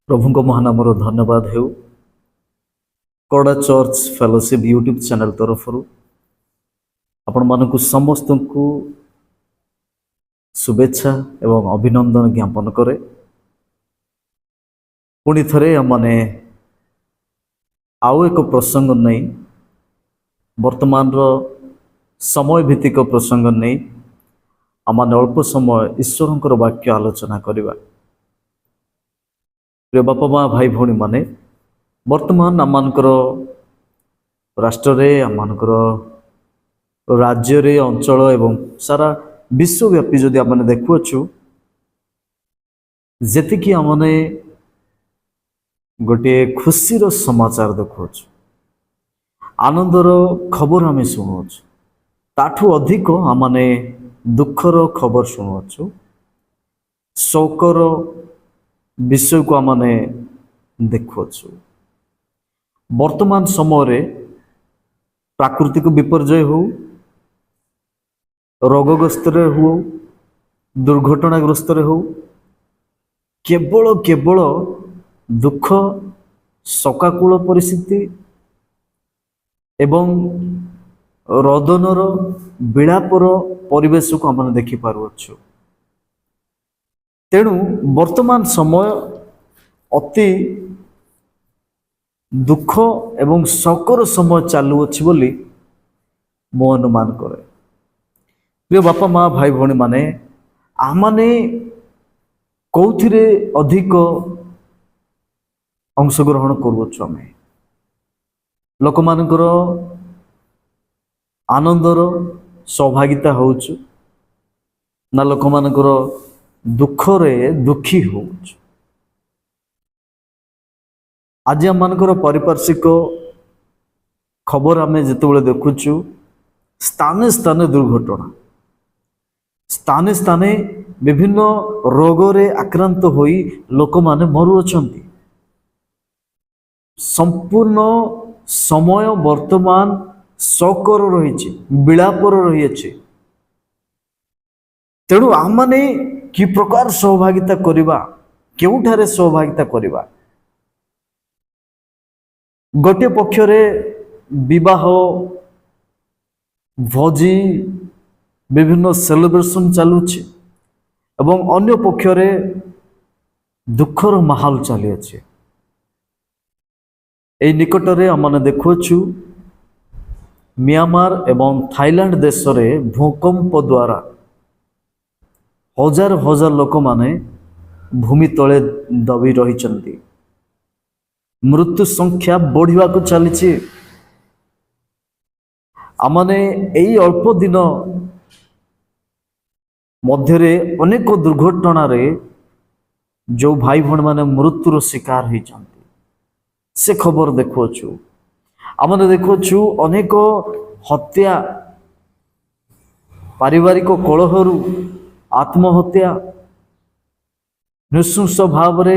प्रभु महानामर धन्यवाद हेउ कड़ा चर्च फेलोशिप यूट्यूब चैनल तरफ आपण मानक समस्त को शुभेच्छा एवं अभिनंदन ज्ञापन करे। पुणी थरे माने आउ एक प्रसंग नहीं वर्तमान समय भित्तिक प्रसंग नहीं आम अल्प समय ईश्वर वाक्य आलोचना करवा। प्रिय बापा माँ भाई भौणी माने वर्तमान आमर राष्ट्र आमर राज्य रे अंचल एवं सारा विश्वव्यापी जदि आम देखुछु जेतिकी आमने गोटे खुशीर समाचार देखुछु आनंदर खबर आम शुणुछु ताठू अधिक आमने दुखर खबर शुणुछु शोकर विषय को आमने देखुछु। वर्तमान समय प्राकृतिक विपर्यय हो रोगग्रस्त हो दुर्घटनाग्रस्त हो केवल केवल दुख शोकाकूल परिस्थिति एवं रोदनर विलापर परिवेश को आम देखि पारुछु। तेणु वर्तमान समय अति दुख एवं शोकर समय चालुअछि बोली मो अनुमान करे। प्रिय बापा माँ भाई भौणी माने आमने कौथिरे अधिक अंशग्रहण करुछु आम लोक मानकर आनंदर सहभागिता होउछु ना लोक मानकर दुखरे दुखी होउछु। आज आम मानकर पारिपार्श्विक खबर आम जितेबाला देखुछु स्थाने स्थाने दुर्घटना स्थाने स्थाने विभिन्न रोगरे आक्रांत होई लोक माने मरुअछंती। संपूर्ण समय वर्तमान शोकर रही विलापर रही। तेणु आम माने कि प्रकार सहभागिता करिबा केउठारे सहभागिता करिबा। गोटे पक्षरे विवाह भोजी विभिन्न सेलिब्रेशन चालुछि एवं अन्य पक्षरे दुखर माहौल चली अछि। एई निकटरे आमने देखुछु म्यांमार एवं थाईलैंड देश रे भूकंप द्वारा हजार हजार लोक माने भूमि तले दबी रहिचंती। मृत्यु संख्या बढ़िया को चली। आमने एई अल्प दिन मध्यरे अनेक दुर्घटना रे जो भाई भण माने मृत्युर शिकार होइचंती से खबर देखुछु। आमने देखुछु अनेक हत्या पारिवारिक कलहरु आत्महत्या नृशंस भाव रे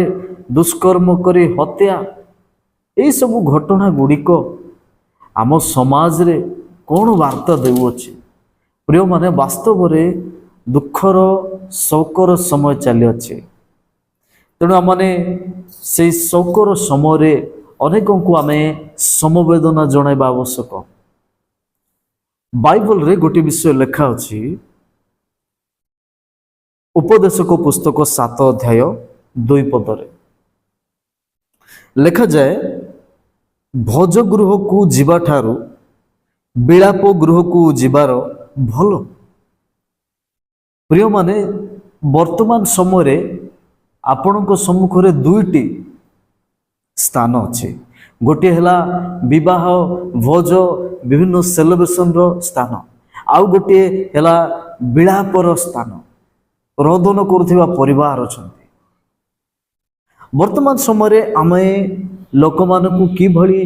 दुष्कर्म करे हत्या यही सब घटना गुड़िक आम समाज रे कौन वार्ता देउछि। प्रिय माने वास्तव रे दुखर शोकर समय चली अछि। तेणु आमने से शोकर समय अनेकों को आमे समवेदना जणाइबा आवश्यक। बाइबल रे गोटे विषय लेखा अछि उपदेशक पुस्तक 7 अध्याय 2 पदरे लेखा जाए भोजगृह को जीवा ठारू विलाप गृह को जीवार भल। प्रिय माने वर्तमान समय आपण सम्मुख दुईटी स्थान अच्छे। गोटे है विवाह भोज विभिन्न सेलिब्रेशन स्थान आउ गोटे है विलापर स्थान रोदन करुवा परिवार अच्छा। वर्तमान समय आमे लोक मानकु किभली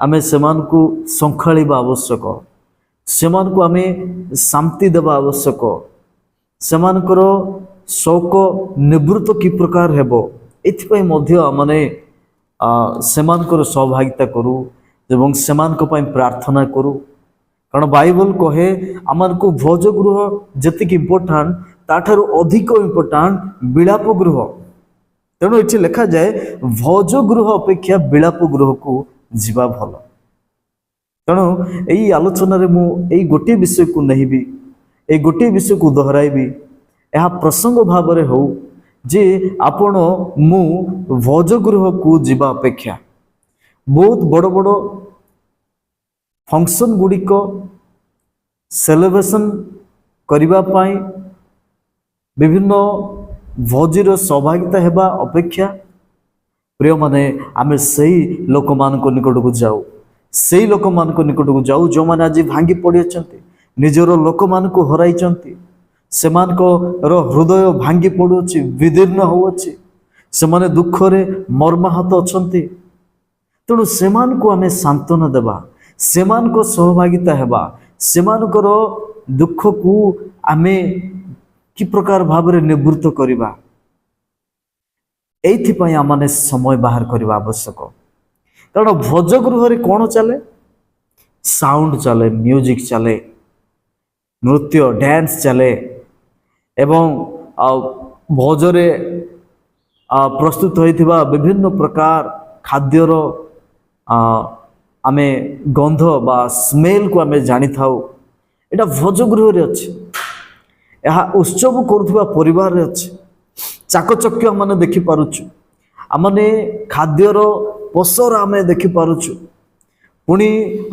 आमे सेमानकु संखाळिबा आवश्यक सेमानकु आमे शांति देबा आवश्यक सेमानकर शोक निवृत्त कि प्रकार हेबो एथिपई मध्य आमने सेमानकर सहभागिता करू एवं सेमानक पई प्रार्थना करू। कारण बाइबल कहे आमनकु भोजगृह जतिक इम्पोर्टाट ताठारु अधिक इम्पोर्टाट विलाप गृह। ତେଣୁ ଏଠି ଲେଖାଯାଏ ଭୋଜ ଗୃହ ଅପେକ୍ଷା ବିଳାପ ଗୃହକୁ ଯିବା ଭଲ। ତେଣୁ ଏଇ ଆଲୋଚନାରେ ମୁଁ ଏଇ ଗୋଟିଏ ବିଷୟକୁ ନେଇବି, ଏଇ ଗୋଟିଏ ବିଷୟକୁ ଦୋହରାଇବି। ଏହା ପ୍ରସଙ୍ଗ ଭାବରେ ହଉ ଯେ ଆପଣ ମୁଁ ଭୋଜ ଗୃହକୁ ଯିବା ଅପେକ୍ଷା ବହୁତ ବଡ଼ ବଡ଼ ଫଙ୍କସନ୍ ଗୁଡ଼ିକ ସେଲିବ୍ରେସନ୍ କରିବା ପାଇଁ ବିଭିନ୍ନ ଭୋଜିର ସହଭାଗିତା ହେବା ଅପେକ୍ଷା ପ୍ରିୟମାନେ ଆମେ ସେଇ ଲୋକମାନଙ୍କ ନିକଟକୁ ଯାଉ, ସେଇ ଲୋକମାନଙ୍କ ନିକଟକୁ ଯାଉ ଯେଉଁମାନେ ଆଜି ଭାଙ୍ଗି ପଡ଼ିଅଛନ୍ତି, ନିଜର ଲୋକମାନଙ୍କୁ ହରାଇଛନ୍ତି, ସେମାନଙ୍କର ହୃଦୟ ଭାଙ୍ଗି ପଡ଼ୁଅଛି, ବିଦୀର୍ଣ୍ଣ ହେଉଅଛି, ସେମାନେ ଦୁଃଖରେ ମର୍ମାହତ ଅଛନ୍ତି। ତେଣୁ ସେମାନଙ୍କୁ ଆମେ ସାନ୍ତ୍ୱନା ଦେବା, ସେମାନଙ୍କ ସହଭାଗିତା ହେବା, ସେମାନଙ୍କର ଦୁଃଖକୁ ଆମେ କି ପ୍ରକାର ଭାବରେ ନିବୃତ୍ତ କରିବା, ଏଇଥିପାଇଁ ଆମମାନେ ସମୟ ବାହାର କରିବା ଆବଶ୍ୟକ। କାରଣ ଭୋଜ ଗୃହରେ କ'ଣ ଚାଲେ? ସାଉଣ୍ଡ ଚାଲେ, ମ୍ୟୁଜିକ୍ ଚାଲେ, ନୃତ୍ୟ ଡ୍ୟାନ୍ସ ଚାଲେ ଏବଂ ଭୋଜରେ ପ୍ରସ୍ତୁତ ହୋଇଥିବା ବିଭିନ୍ନ ପ୍ରକାର ଖାଦ୍ୟର ଆମେ ଗନ୍ଧ ବା ସ୍ମେଲକୁ ଆମେ ଜାଣିଥାଉ। ଏଇଟା ଭୋଜ ଗୃହରେ ଅଛି, ଏହା ଉତ୍ସବ କରୁଥିବା ପରିବାରରେ ଅଛି। ଚାକଚକ୍ୟ ଆମେ ଦେଖିପାରୁଛୁ, ଆମମାନେ ଖାଦ୍ୟର ପସର ଆମେ ଦେଖିପାରୁଛୁ, ପୁଣି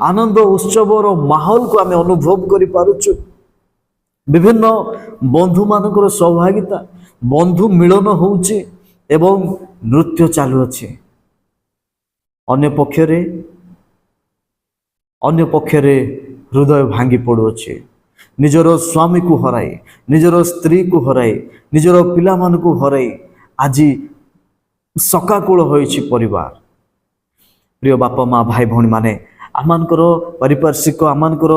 ଆନନ୍ଦ ଉତ୍ସବର ମାହୋଲକୁ ଆମେ ଅନୁଭବ କରିପାରୁଛୁ। ବିଭିନ୍ନ ବନ୍ଧୁମାନଙ୍କର ସହଭାଗିତା, ବନ୍ଧୁ ମିଳନ ହେଉଛି ଏବଂ ନୃତ୍ୟ ଚାଲୁଅଛି। ଅନ୍ୟପକ୍ଷରେ ହୃଦୟ ଭାଙ୍ଗି ପଡ଼ୁଅଛି, ନିଜର ସ୍ୱାମୀକୁ ହରାଇ, ନିଜର ସ୍ତ୍ରୀକୁ ହରାଇ, ନିଜର ପିଲାମାନଙ୍କୁ ହରାଇ ଆଜି ଶୋକାକୁଳ ହୋଇଛି ପରିବାର। ପ୍ରିୟ ବାପା ମା ଭାଇ ଭଉଣୀମାନେ, ଆମମାନଙ୍କର ପାରିପାର୍ଶ୍ୱିକ, ଆମମାନଙ୍କର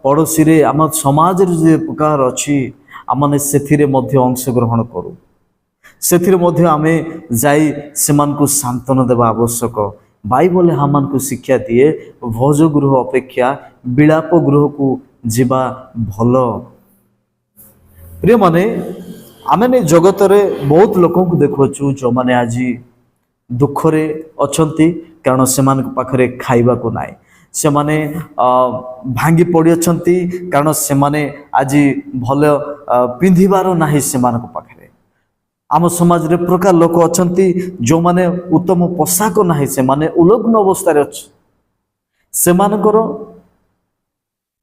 ପଡ଼ୋଶୀରେ, ଆମ ସମାଜରେ ଯେ ପ୍ରକାର ଅଛି, ଆମମାନେ ସେଥିରେ ମଧ୍ୟ ଅଂଶଗ୍ରହଣ କରୁ, ସେଥିରେ ମଧ୍ୟ ଆମେ ଯାଇ ସେମାନଙ୍କୁ ସାନ୍ତ୍ୱନା ଦେବା ଆବଶ୍ୟକ। ବାଇବଲ ଆମମାନଙ୍କୁ ଶିକ୍ଷା ଦିଏ ଭୋଜ ଗୃହ ଅପେକ୍ଷା ବିଳାପ ଗୃହକୁ ଯିବା ଭଲ। ପ୍ରିୟମାନେ, ଆମେ ଜଗତରେ ବହୁତ ଲୋକଙ୍କୁ ଦେଖୁଅଛୁ ଯେଉଁମାନେ ଆଜି ଦୁଃଖରେ ଅଛନ୍ତି, କାରଣ ସେମାନଙ୍କ ପାଖରେ ଖାଇବାକୁ ନାହିଁ। ସେମାନେ ଭାଙ୍ଗି ପଡ଼ିଅଛନ୍ତି କାରଣ ସେମାନେ ଆଜି ଭଲ ପିନ୍ଧିବାର ନାହିଁ ସେମାନଙ୍କ ପାଖରେ। ଆମ ସମାଜରେ ପ୍ରକାର ଲୋକ ଅଛନ୍ତି ଯେଉଁମାନେ ଉତ୍ତମ ପୋଷାକ ନାହିଁ, ସେମାନେ ଉଲଗ୍ନ ଅବସ୍ଥାରେ ଅଛି। ସେମାନଙ୍କର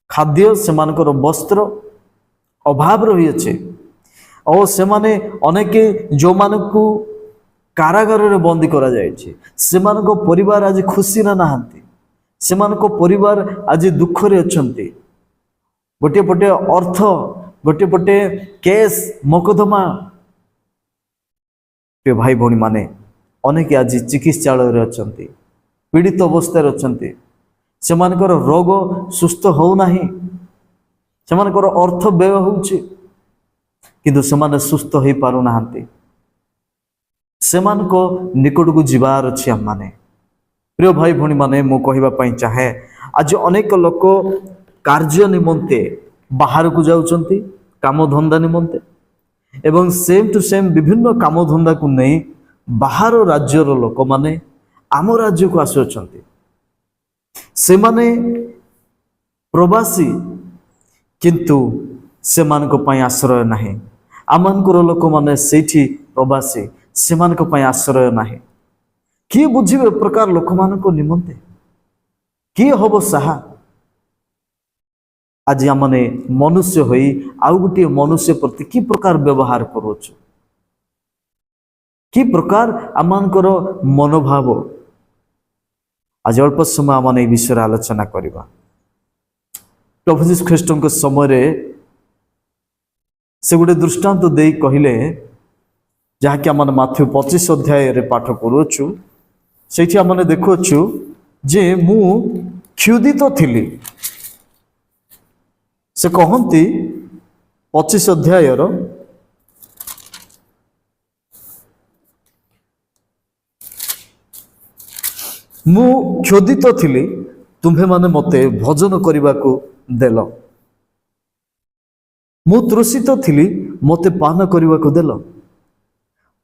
ଖାଦ୍ୟ, ସେମାନଙ୍କର ବସ୍ତ୍ର ଅଭାବ ରହିଅଛି। ଓ ସେମାନେ ଅନେକ ଯେଉଁମାନଙ୍କୁ କାରାଗାରରେ ବନ୍ଦୀ କରାଯାଇଛି, ସେମାନଙ୍କ ପରିବାର ଆଜି ଖୁସିରେ ନାହାନ୍ତି, ସେମାନଙ୍କ ପରିବାର ଆଜି ଦୁଃଖରେ ଅଛନ୍ତି। ଗୋଟିଏ ପଟେ ଅର୍ଥ, ଗୋଟିଏ ପଟେ କେସ୍ ମୋକଦ୍ଦମା। ଭାଇ ଭଉଣୀମାନେ, ଅନେକ ଆଜି ଚିକିତ୍ସାଳୟରେ ଅଛନ୍ତି, ପୀଡ଼ିତ ଅବସ୍ଥାରେ ଅଛନ୍ତି, ସେମାନଙ୍କର ରୋଗ ସୁସ୍ଥ ହେଉନାହିଁ, ସେମାନଙ୍କର ଅର୍ଥ ବ୍ୟୟ ହେଉଛି କିନ୍ତୁ ସେମାନେ ସୁସ୍ଥ ହୋଇପାରୁନାହାନ୍ତି। ସେମାନଙ୍କ ନିକଟକୁ ଯିବାର ଅଛି ଆମମାନେ। ପ୍ରିୟ ଭାଇ ଭଉଣୀମାନେ, ମୁଁ କହିବା ପାଇଁ ଚାହେଁ, ଆଜି ଅନେକ ଲୋକ କାର୍ଯ୍ୟ ନିମନ୍ତେ ବାହାରକୁ ଯାଉଛନ୍ତି, କାମଧନ୍ଦା ନିମନ୍ତେ, ଏବଂ ସେମ୍ ଟୁ ସେମ୍ ବିଭିନ୍ନ କାମଧନ୍ଦାକୁ ନେଇ ବାହାର ରାଜ୍ୟର ଲୋକମାନେ ଆମ ରାଜ୍ୟକୁ ଆସୁଅଛନ୍ତି। ସେମାନେ ପ୍ରବାସୀ, କିନ୍ତୁ ସେମାନଙ୍କ ପାଇଁ ଆଶ୍ରୟ ନାହିଁ। ଆମମାନଙ୍କର ଲୋକମାନେ ସେଇଠି ପ୍ରବାସୀ, ସେମାନଙ୍କ ପାଇଁ ଆଶ୍ରୟ ନାହିଁ। କିଏ ବୁଝିବେ ପ୍ରକାର ଲୋକମାନଙ୍କ ନିମନ୍ତେ? କିଏ ହବ ସାହା? ଆଜି ଆମମାନେ ମନୁଷ୍ୟ ହୋଇ ଆଉ ଗୋଟିଏ ମନୁଷ୍ୟ ପ୍ରତି କି ପ୍ରକାର ବ୍ୟବହାର କରୁଅଛୁ, କି ପ୍ରକାର ଆମମାନଙ୍କର ମନୋଭାବ। ଆଜି ଅଳ୍ପ ସମୟ ଆମମାନେ ଏହି ବିଷୟରେ ଆଲୋଚନା କରିବା। ପ୍ରଭୁ ଯୀଶୁ ଖ୍ରୀଷ୍ଟଙ୍କ ସମୟରେ ସେ ଗୋଟେ ଦୃଷ୍ଟାନ୍ତ ଦେଇ କହିଲେ, ଯାହାକି ଆମେ ମାଥ୍ୟୁ 25 ଅଧ୍ୟାୟରେ ପାଠ କରୁଅଛୁ। ସେଇଠି ଆମେ ଦେଖୁଅଛୁ ଯେ ମୁଁ କ୍ଷୁଧିତ ଥିଲି। ସେ କହନ୍ତି 25 ଅଧ୍ୟାୟର ମୁଁ କ୍ଷୁଧିତ ଥିଲି, ତୁମ୍ଭେମାନେ ମୋତେ ଭୋଜନ କରିବାକୁ ଦେଲ। ମୁଁ ତୃଷିତ ଥିଲି, ମୋତେ ପାନ କରିବାକୁ ଦେଲ।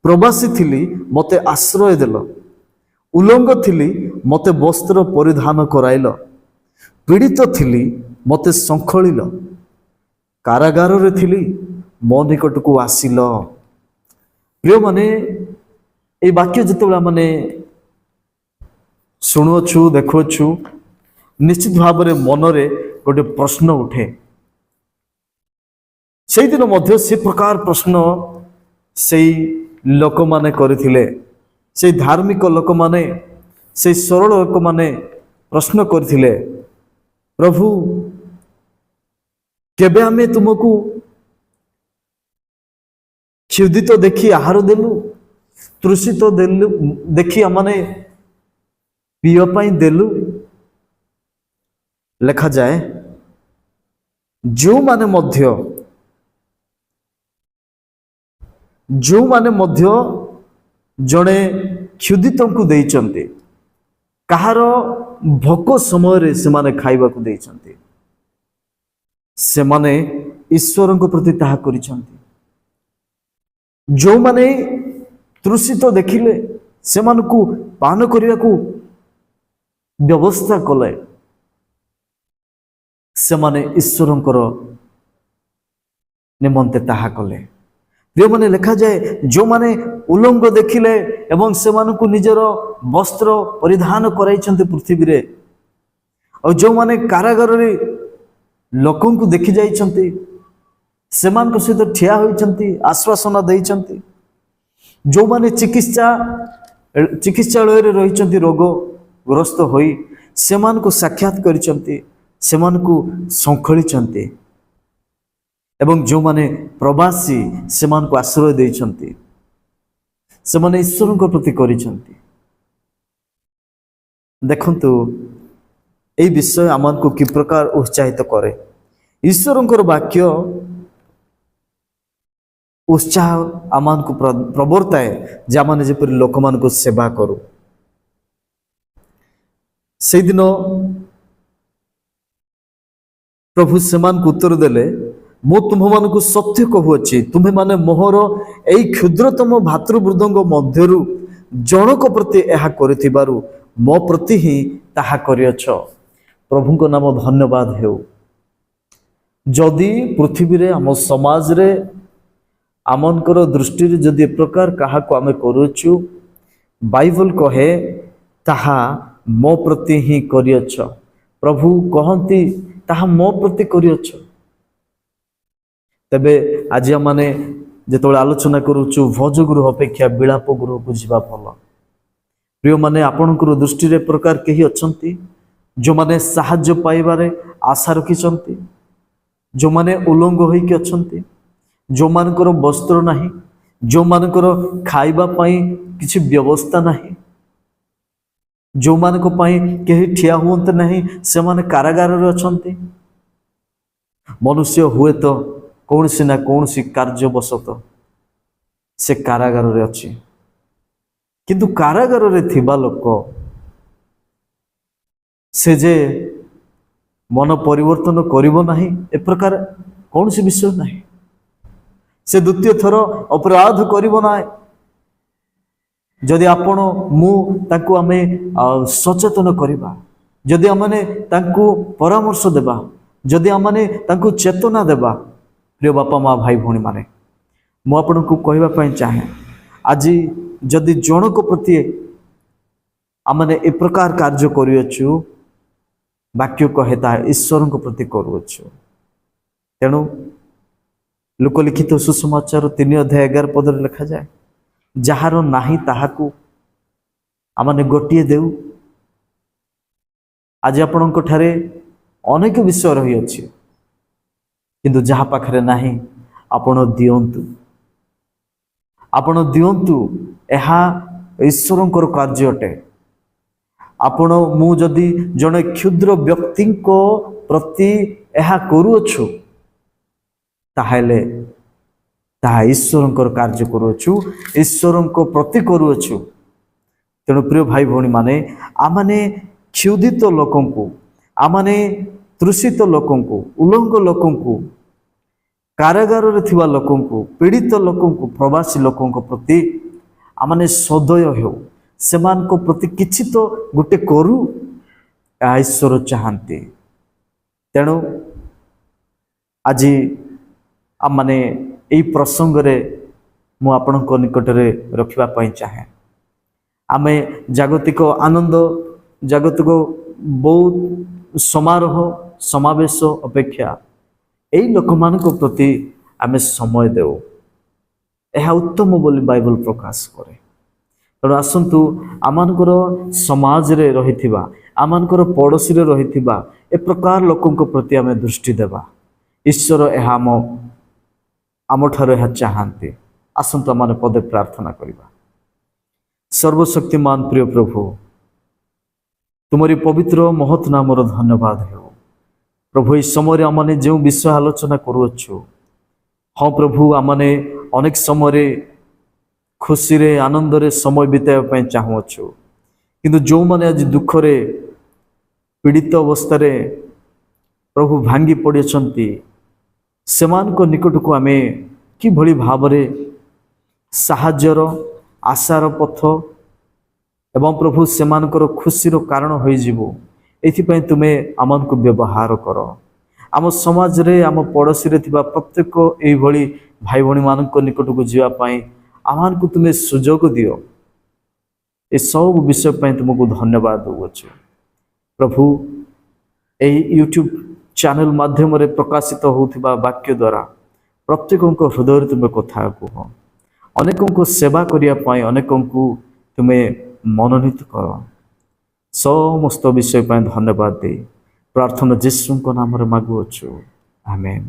ପ୍ରବାସୀ ଥିଲି ମୋତେ ଆଶ୍ରୟ ଦେଲ, ଉଲଙ୍ଗ ଥିଲି ମୋତେ ବସ୍ତ୍ର ପରିଧାନ କରାଇଲ, ପୀଡ଼ିତ ଥିଲି ମୋତେ ଶଙ୍ଖଳିଲ, କାରାଗାରରେ ଥିଲି ମୋ ନିକଟକୁ ଆସିଲ। ପ୍ରିୟମାନେ, এই ବାକ୍ୟ ଯେତେବେଳେ ମାନେ ଶୁଣୁଅଛୁ ଦେଖୁଅଛୁ, ନିଶ୍ଚିତ ଭାବରେ ମନରେ ଗୋଟେ ପ୍ରଶ୍ନ ଉଠେ। ସେଇଦିନ ମଧ୍ୟ ସେ ପ୍ରକାର ପ୍ରଶ୍ନ ସେଇ ଲୋକମାନେ କରିଥିଲେ। ସେଇ ଧାର୍ମିକ ଲୋକମାନେ, ସେଇ ସରଳ ଲୋକମାନେ ପ୍ରଶ୍ନ କରିଥିଲେ, ପ୍ରଭୁ କେବେ ଆମେ ତୁମକୁ କ୍ଷୁଧିତ ଦେଖି ଆହାର ଦେଲୁ, ତୃଷିତ ଦେଲୁ ଦେଖି ଆମମାନେ ପିଇବା ପାଇଁ ଦେଲୁ? ଲେଖାଯାଏ, ଯେଉଁମାନେ ମଧ୍ୟ ଜଣେ କ୍ଷୁଧିତଙ୍କୁ ଦେଇଛନ୍ତି, କାହାର ଭୋକ ସମୟରେ ସେମାନେ ଖାଇବାକୁ ଦେଇଛନ୍ତି, ସେମାନେ ଈଶ୍ୱରଙ୍କ ପ୍ରତି ତାହା କରିଛନ୍ତି। ଯେଉଁମାନେ ତୃଷିତ ଦେଖିଲେ ସେମାନଙ୍କୁ ପାନ କରିବାକୁ ବ୍ୟବସ୍ଥା କଲେ, ସେମାନେ ଈଶ୍ୱରଙ୍କର ନିମନ୍ତେ ତାହା କଲେ। ଯେଉଁମାନେ ଲେଖାଯାଏ, ଯେଉଁମାନେ ଉଲଙ୍ଗ ଦେଖିଲେ ଏବଂ ସେମାନଙ୍କୁ ନିଜର ବସ୍ତ୍ର ପରିଧାନ କରାଇଛନ୍ତି ପୃଥିବୀରେ, ଆଉ ଯେଉଁମାନେ କାରାଗାରରେ ଲୋକଙ୍କୁ ଦେଖି ଯାଇଛନ୍ତି, ସେମାନଙ୍କ ସହିତ ଠିଆ ହୋଇଛନ୍ତି, ଆଶ୍ୱାସନା ଦେଇଛନ୍ତି, ଯେଉଁମାନେ ଚିକିତ୍ସାଳୟରେ ରହିଛନ୍ତି ରୋଗଗ୍ରସ୍ତ ହୋଇ, ସେମାନଙ୍କୁ ସାକ୍ଷାତ କରିଛନ୍ତି, ସେମାନଙ୍କୁ ଶଙ୍ଖଳିଛନ୍ତି, ଏବଂ ଯେଉଁମାନେ ପ୍ରବାସୀ ସେମାନଙ୍କୁ ଆଶ୍ରୟ ଦେଇଛନ୍ତି, ସେମାନେ ଈଶ୍ୱରଙ୍କ ପ୍ରତି କରିଛନ୍ତି। ଦେଖନ୍ତୁ, এই ବିଷୟ ଆମକୁ କି ପ୍ରକାର ଉତ୍ସାହିତ କରେ। ଈଶ୍ୱରଙ୍କର ବାକ୍ୟ ଉତ୍ସାହ ଆମକୁ ପ୍ରବର୍ତ୍ତାଏ ଯେ ଆମେ ଯେପରି ଲୋକମାନଙ୍କୁ ସେବା କରୁ। ସେଇଦିନ ପ୍ରଭୁ ସେମାନଙ୍କୁ ଉତ୍ତର ଦେଲେ, ମୁଁ ତୁମ୍ଭମାନଙ୍କୁ ସତ୍ୟ କହୁଅଛି, ତୁମ୍ଭେମାନେ ମୋହର ଏଇ କ୍ଷୁଦ୍ରତମ ଭାତୃବୃନ୍ଦଙ୍କ ମଧ୍ୟରୁ ଜଣକ ପ୍ରତି ଏହା କରିଥିବାରୁ ମୋ ପ୍ରତି ହିଁ ତାହା କରିଅଛ। ପ୍ରଭୁଙ୍କ ନାମ ଧନ୍ୟବାଦ ହେଉ। ଯଦି ପୃଥିବୀରେ ଆମ ସମାଜରେ ଆମଙ୍କର ଦୃଷ୍ଟିରେ ଯଦି ଏ ପ୍ରକାର କାହାକୁ ଆମେ କରୁଅଛୁ, ବାଇବଲ କହେ ତାହା ମୋ ପ୍ରତି ହିଁ କରିଅଛ। ପ୍ରଭୁ କହନ୍ତି ତାହା ମୋ ପ୍ରତି କରିଅଛ। ତେବେ ଆଜି ଆମେ ଯେତେବେଳେ ଆଲୋଚନା କରୁଛୁ ଭୋଜ ଗୃହ ଅପେକ୍ଷା ବିଳାପ ଗୃହକୁ ଯିବା ଭଲ। ପ୍ରିୟମାନେ, ଆପଣଙ୍କର ଦୃଷ୍ଟିରେ ପ୍ରକାର କେହି ଅଛନ୍ତି ଯେଉଁମାନେ ସାହାଯ୍ୟ ପାଇବାରେ ଆଶା ରଖିଛନ୍ତି, ଯେଉଁମାନେ ଉଲଙ୍ଗ ହୋଇକି ଅଛନ୍ତି, ଯେଉଁମାନଙ୍କର ବସ୍ତ୍ର ନାହିଁ, ଯେଉଁମାନଙ୍କର ଖାଇବା ପାଇଁ କିଛି ବ୍ୟବସ୍ଥା ନାହିଁ, ଯେଉଁମାନଙ୍କ ପାଇଁ କେହି ଠିଆ ହୁଅନ୍ତି ନାହିଁ, ସେମାନେ କାରାଗାରରେ ଅଛନ୍ତି। ମନୁଷ୍ୟ ହୁଏତ କୌଣସି ନା କୌଣସି କାର୍ଯ୍ୟବଶତଃ ସେ କାରାଗାରରେ ଅଛି, କିନ୍ତୁ କାରାଗାରରେ ଥିବା ଲୋକ ସେ ଯେ ମନ ପରିବର୍ତ୍ତନ କରିବ ନାହିଁ ଏ ପ୍ରକାର କୌଣସି ବିଷୟ ନାହିଁ। ସେ ଦ୍ୱିତୀୟ ଥର ଅପରାଧ କରିବ ନାହିଁ। ଯଦି ଆପଣ ମୁଁ ତାଙ୍କୁ ଆମେ ସଚେତନ କରିବା, ଯଦି ଆମେ ତାଙ୍କୁ ପରାମର୍ଶ ଦେବା, ଯଦି ଆମେ ତାଙ୍କୁ ଚେତନା ଦେବା, ପ୍ରିୟ ବାପା ମା ଭାଇ ଭଉଣୀ ମାନେ, ମୁଁ ଆପଣଙ୍କୁ କହିବା ପାଇଁ ଚାହେଁ, ଆଜି ଯଦି ଜଣକ ପ୍ରତି ଆମେ ଏ ପ୍ରକାର କାର୍ଯ୍ୟ କରିଅଛୁ, ବାକ୍ୟ କହେ ତାହା ଈଶ୍ୱରଙ୍କ ପ୍ରତି କରୁଅଛୁ। ତେଣୁ ଲୋକଲିଖିତ ସୁସମାଚାର 3:11 ଲେଖାଯାଏ, ଯାହାର ନାହିଁ ତାହାକୁ ଆମେ ଗୋଟିଏ ଦେଉ। ଆଜି ଆପଣଙ୍କ ଠାରେ ଅନେକ ବିଷୟ ରହିଅଛି, କିନ୍ତୁ ଯାହା ପାଖରେ ନାହିଁ ଆପଣ ଦିଅନ୍ତୁ, ଆପଣ ଦିଅନ୍ତୁ। ଏହା ଈଶ୍ୱରଙ୍କର କାର୍ଯ୍ୟ ଅଟେ। ଆପଣ ମୁଁ ଯଦି ଜଣେ କ୍ଷୁଦ୍ର ବ୍ୟକ୍ତିଙ୍କ ପ୍ରତି ଏହା କରୁଅଛୁ, ତାହେଲେ ତାହା ଈଶ୍ୱରଙ୍କର କାର୍ଯ୍ୟ କରୁଅଛୁ, ଈଶ୍ୱରଙ୍କ ପ୍ରତି କରୁଅଛୁ। ତେଣୁ ପ୍ରିୟ ଭାଇ ଭଉଣୀ ମାନେ, ଆମମାନେ କ୍ଷୁଧିତ ଲୋକଙ୍କୁ, ଆମମାନେ ତୃଷିତ ଲୋକଙ୍କୁ, ଉଲଙ୍ଗ ଲୋକଙ୍କୁ, କାରାଗାରରେ ଥିବା ଲୋକଙ୍କୁ, ପୀଡ଼ିତ ଲୋକଙ୍କୁ, ପ୍ରବାସୀ ଲୋକଙ୍କ ପ୍ରତି आमने सदय हो सेमान को प्रति किछि तो गोटे करू ईश्वर चाहती। तेणु आज आम माने यही प्रसंग रे मु आपणक निकट रे रखिबा पई चाहे। आमे जागतिक आनंद जागतिक बहुत समारोह समावेश अपेक्षा यही लोक मान प्रति आमे समय देऊ यह उत्तम बोली बाइबल प्रकाश करे। तेणु आसतु आमर समाज रे रहिथिबा आमर पड़ोसी रे रहिथिबा ए प्रकार लोकों प्रति आमे दृष्टि देबा। ईश्वर यह आम ठार यह चाहती। आसतु आम पदे प्रार्थना करबा। सर्वशक्तिमान प्रिय प्रभु तुमरी पवित्र महत् नाम धन्यवाद हो प्रभु। इस समय आमने जो विषय आलोचना करुछु हाँ प्रभु आमने अनेक समय खुशी रे आनंद रे समय बिताइबा चाहूँ किंतु जो माने आज दुख रे पीड़ित अवस्था रे प्रभु भांगी पड़िछंती सेमान को निकट को आमे कि भली भाव रे साहाज्यर आशार पथ एवं प्रभु सेमानकर खुशीर कारण हो जीवो एथिपाई तुमे आमन को व्यवहार कर। आम समाज रे आम पड़ोसी रे थिबा प्रत्येक एई भली भाई भणी मान को निकट को जीवा पाई आमान को तुमे सुजोग दियो। ए सब विषय पाई तुमको धन्यवाद दउछु प्रभु। एई यूट्यूब चैनल माध्यम रे प्रकाशित होउथिबा वाक्य द्वारा प्रत्येक हृदय तुमे कथा कह अनेकों को सेवा करिया पाई अनेकों को तुम्हें मनोनीत कर। समस्त विषय पाई धन्यवाद दे प्रार्थना यीशु नाम रे मागुछु आमेन।